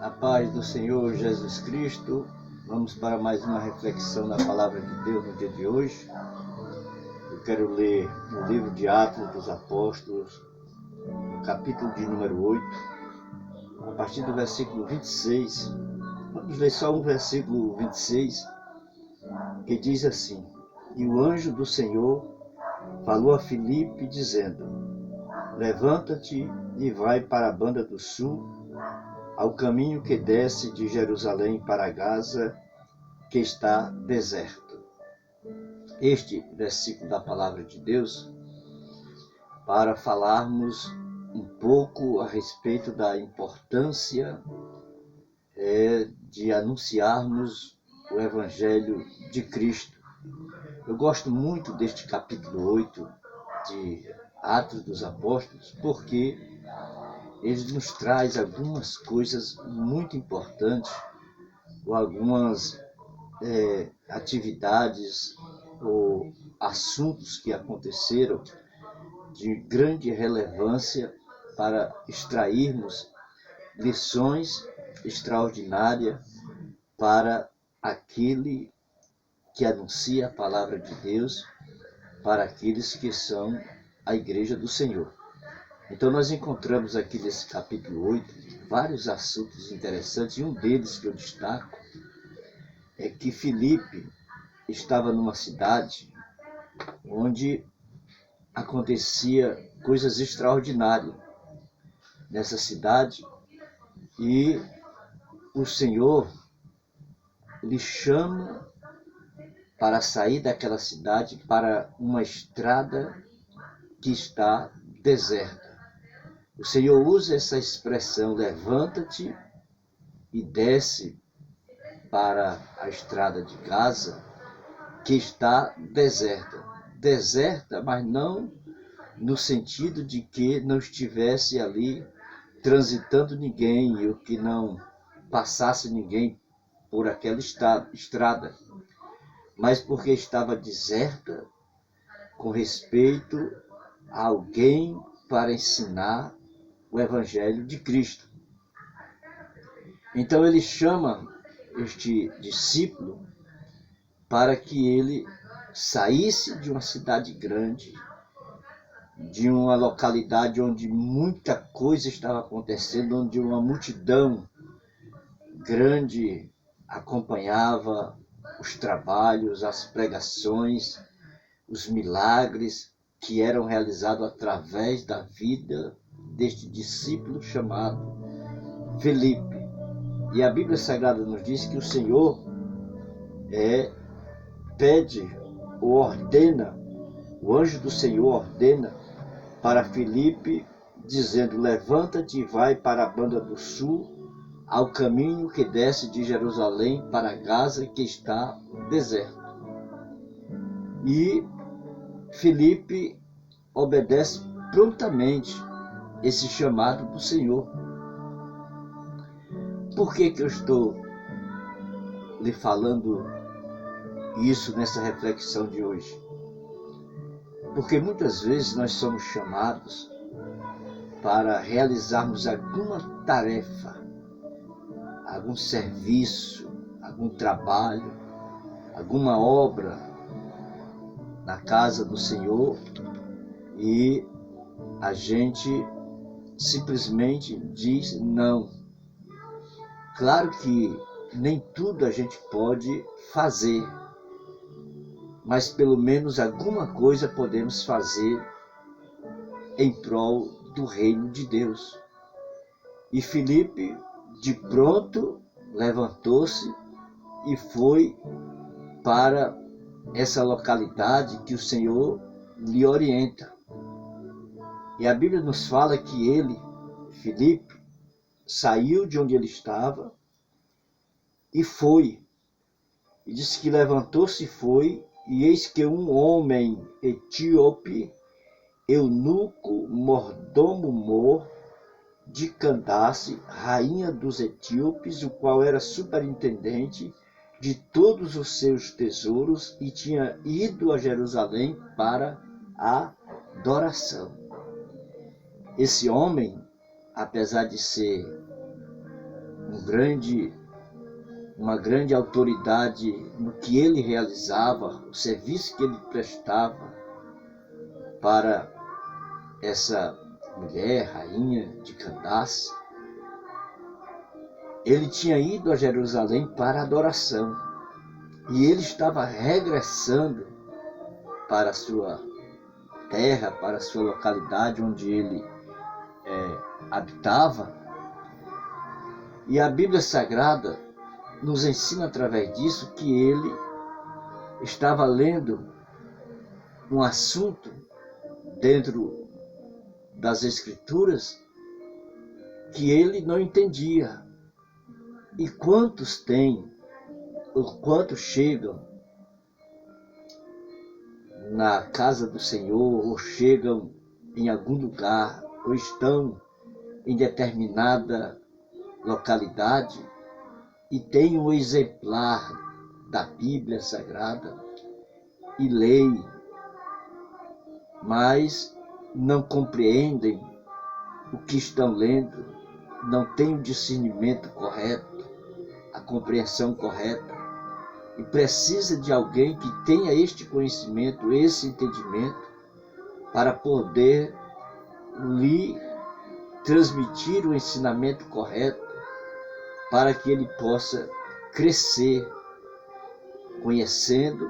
A paz do Senhor Jesus Cristo. Vamos para mais uma reflexão da Palavra de Deus no dia de hoje. Eu quero ler no livro de Atos dos Apóstolos, no capítulo de número 8, a partir do versículo 26. Vamos ler só um versículo 26, que diz assim: E o anjo do Senhor falou a Filipe, dizendo: Levanta-te e vai para a banda do sul, ao caminho que desce de Jerusalém para Gaza, que está deserto. Este versículo da Palavra de Deus, para falarmos um pouco a respeito da importância de anunciarmos o Evangelho de Cristo. Eu gosto muito deste capítulo 8 de Atos dos Apóstolos, porque ele nos traz algumas coisas muito importantes, ou algumas atividades ou assuntos que aconteceram de grande relevância para extrairmos lições extraordinárias para aquele que anuncia a palavra de Deus, para aqueles que são a igreja do Senhor. Então nós encontramos aqui nesse capítulo 8 vários assuntos interessantes, e um deles que eu destaco é que Filipe estava numa cidade onde acontecia coisas extraordinárias nessa cidade, e o Senhor lhe chama para sair daquela cidade para uma estrada que está deserta. O Senhor usa essa expressão: levanta-te e desce para a estrada de Gaza, que está deserta. Deserta, mas não no sentido de que não estivesse ali transitando ninguém, ou que não passasse ninguém por aquela estrada, mas porque estava deserta com respeito a alguém para ensinar o Evangelho de Cristo. Então ele chama este discípulo para que ele saísse de uma cidade grande, de uma localidade onde muita coisa estava acontecendo, onde uma multidão grande acompanhava os trabalhos, as pregações, os milagres que eram realizados através da vida deste discípulo chamado Filipe. E a Bíblia Sagrada nos diz que o Senhor pede ou ordena, o anjo do Senhor ordena para Filipe, dizendo: levanta-te e vai para a banda do sul, ao caminho que desce de Jerusalém para Gaza, que está deserto. E Filipe obedece prontamente esse chamado do Senhor. Por que eu estou lhe falando isso nessa reflexão de hoje? Porque muitas vezes nós somos chamados para realizarmos alguma tarefa, algum serviço, algum trabalho, alguma obra na casa do Senhor, e a gente simplesmente diz não. Claro que nem tudo a gente pode fazer, mas pelo menos alguma coisa podemos fazer em prol do reino de Deus. E Filipe, de pronto, levantou-se e foi para essa localidade que o Senhor lhe orienta. E a Bíblia nos fala que ele, Filipe, saiu de onde ele estava e foi. E disse que levantou-se e foi, e eis que um homem etíope, eunuco, mordomo de Candace, rainha dos etíopes, o qual era superintendente de todos os seus tesouros, e tinha ido a Jerusalém para a adoração. Esse homem, apesar de ser uma grande autoridade no que ele realizava, o serviço que ele prestava para essa mulher, rainha de Candace. Ele tinha ido a Jerusalém para adoração e ele estava regressando para a sua terra, para a sua localidade onde ele habitava. E a Bíblia Sagrada nos ensina através disso que ele estava lendo um assunto dentro das Escrituras que ele não entendia. E quantos chegam na casa do Senhor, ou chegam em algum lugar, ou estão em determinada localidade e têm um exemplar da Bíblia Sagrada e leem, mas não compreendem o que estão lendo, não têm o discernimento correto, a compreensão correta, e precisa de alguém que tenha este conhecimento, esse entendimento, para poder lhe transmitir o ensinamento correto, para que ele possa crescer conhecendo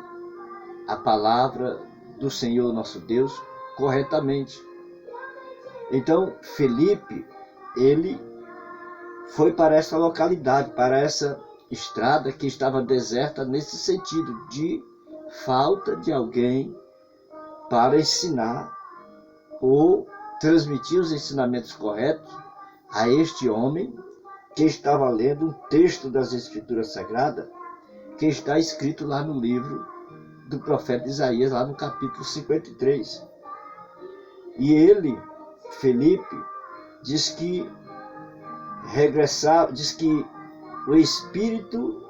a palavra do Senhor nosso Deus corretamente. Então, Felipe, ele foi para essa localidade, para essa estrada que estava deserta nesse sentido de falta de alguém para ensinar ou transmitir os ensinamentos corretos a este homem que estava lendo um texto das Escrituras Sagradas que está escrito lá no livro do profeta Isaías, lá no capítulo 53. E ele, Felipe, diz que o Espírito,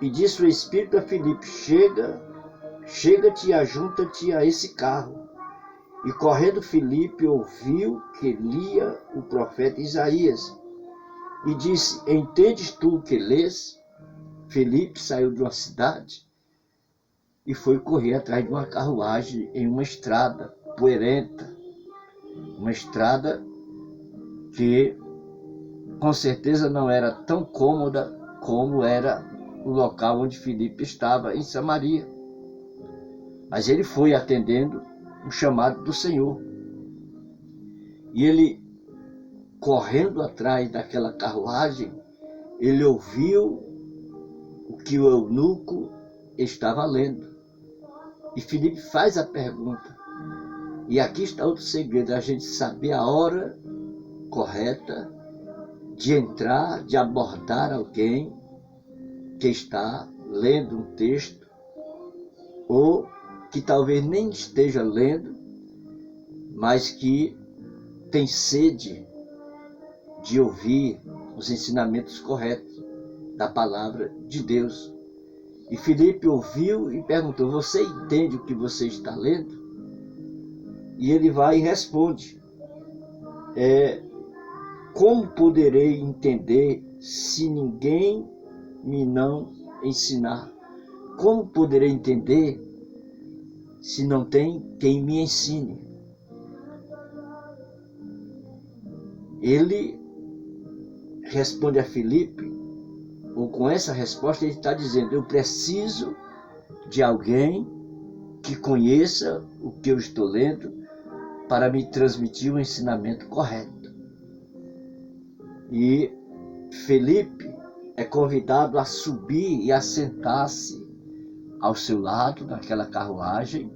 e disse o Espírito a Felipe: chega-te e ajunta-te a esse carro. E correndo Felipe ouviu que lia o profeta Isaías, e disse: entendes tu o que lês? Felipe saiu de uma cidade e foi correr atrás de uma carruagem em uma estrada poeirenta, uma estrada que com certeza não era tão cômoda como era o local onde Felipe estava, em Samaria. Mas ele foi atendendo o chamado do Senhor. E ele, correndo atrás daquela carruagem, ele ouviu o que o eunuco estava lendo. E Felipe faz a pergunta. E aqui está outro segredo: a gente saber a hora correta de entrar, de abordar alguém que está lendo um texto, ou que talvez nem esteja lendo, mas que tem sede de ouvir os ensinamentos corretos da palavra de Deus. E Felipe ouviu e perguntou: você entende o que você está lendo? E ele vai e responde: como poderei entender se ninguém me não ensinar? Como poderei entender se não tem quem me ensine? Ele responde a Felipe, ou com essa resposta ele está dizendo: eu preciso de alguém que conheça o que eu estou lendo para me transmitir o ensinamento correto. E Felipe é convidado a subir e a sentar-se ao seu lado naquela carruagem,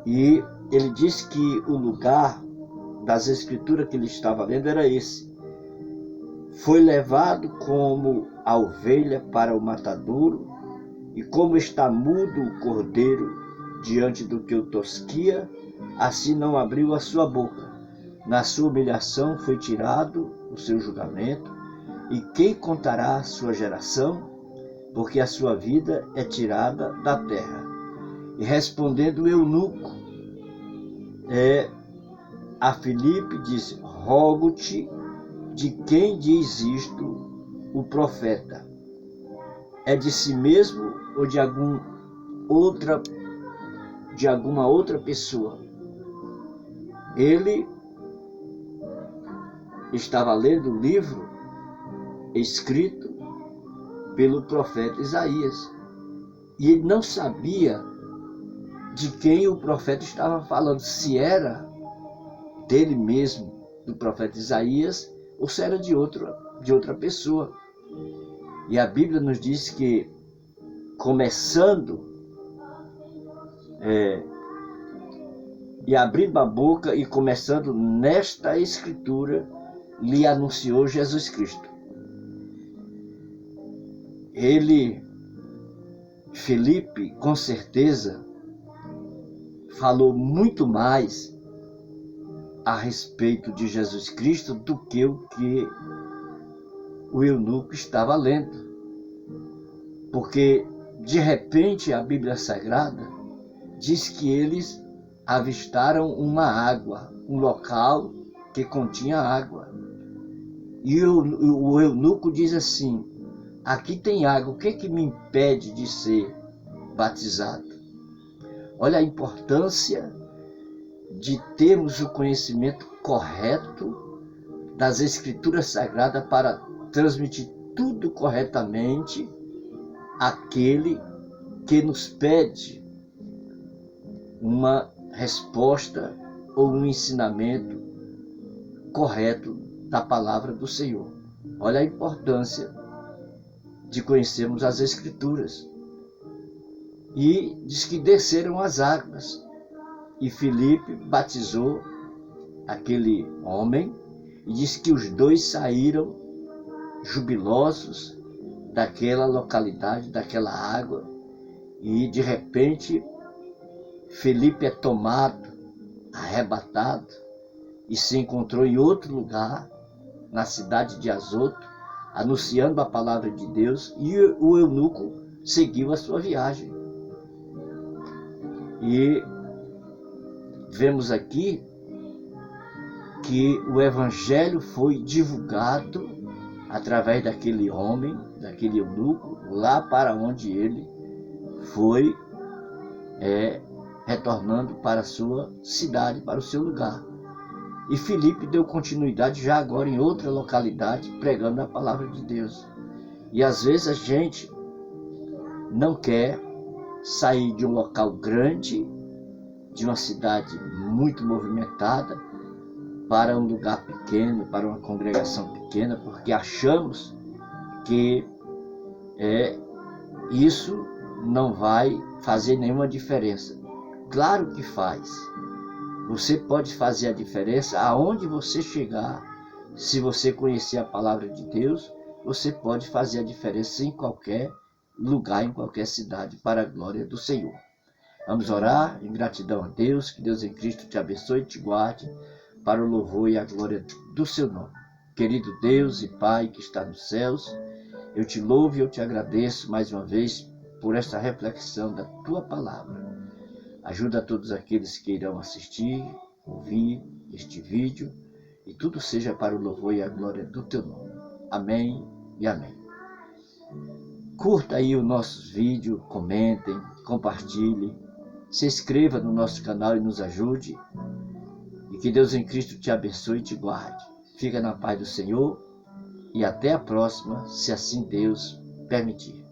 e ele diz que o lugar das Escrituras que ele estava lendo era esse: foi levado como a ovelha para o matadouro, e como está mudo o cordeiro diante do que o tosquia, assim não abriu a sua boca. Na sua humilhação foi tirado o seu julgamento, e quem contará a sua geração? Porque a sua vida é tirada da terra. E respondendo o eunuco a Filipe, disse: rogo-te de quem diz isto o profeta? É de si mesmo ou de alguma outra pessoa? Ele estava lendo o livro escrito pelo profeta Isaías. E ele não sabia de quem o profeta estava falando, se era dele mesmo, do profeta Isaías, ou se era de outra pessoa. E a Bíblia nos diz que, começando e abrindo a boca e começando nesta escritura, lhe anunciou Jesus Cristo. Filipe, com certeza, falou muito mais a respeito de Jesus Cristo do que o eunuco estava lendo. Porque, de repente, a Bíblia Sagrada diz que eles avistaram uma água, um local que continha água. E o eunuco diz assim: aqui tem água, o que me impede de ser batizado? Olha a importância de termos o conhecimento correto das Escrituras Sagradas para transmitir tudo corretamente àquele que nos pede uma resposta ou um ensinamento correto da palavra do Senhor. Olha a importância de conhecermos as Escrituras. E diz que desceram as águas. E Filipe batizou aquele homem. E diz que os dois saíram jubilosos daquela localidade, daquela água. E de repente, Filipe é tomado, arrebatado, e se encontrou em outro lugar, na cidade de Azoto, anunciando a palavra de Deus, e o eunuco seguiu a sua viagem. E vemos aqui que o evangelho foi divulgado através daquele homem, daquele eunuco, lá para onde ele foi retornando para a sua cidade, para o seu lugar. E Filipe deu continuidade já agora em outra localidade, pregando a palavra de Deus. E às vezes a gente não quer sair de um local grande, de uma cidade muito movimentada, para um lugar pequeno, para uma congregação pequena, porque achamos que isso não vai fazer nenhuma diferença. Claro que faz. Você pode fazer a diferença aonde você chegar. Se você conhecer a palavra de Deus, você pode fazer a diferença em qualquer lugar, em qualquer cidade, para a glória do Senhor. Vamos orar em gratidão a Deus, que Deus em Cristo te abençoe e te guarde, para o louvor e a glória do seu nome. Querido Deus e Pai que está nos céus, eu te louvo e eu te agradeço mais uma vez por esta reflexão da tua palavra. Ajuda a todos aqueles que irão assistir, ouvir este vídeo, e tudo seja para o louvor e a glória do teu nome. Amém e amém. Curta aí os nossos vídeos, comentem, compartilhem, se inscreva no nosso canal e nos ajude. E que Deus em Cristo te abençoe e te guarde. Fica na paz do Senhor e até a próxima, se assim Deus permitir.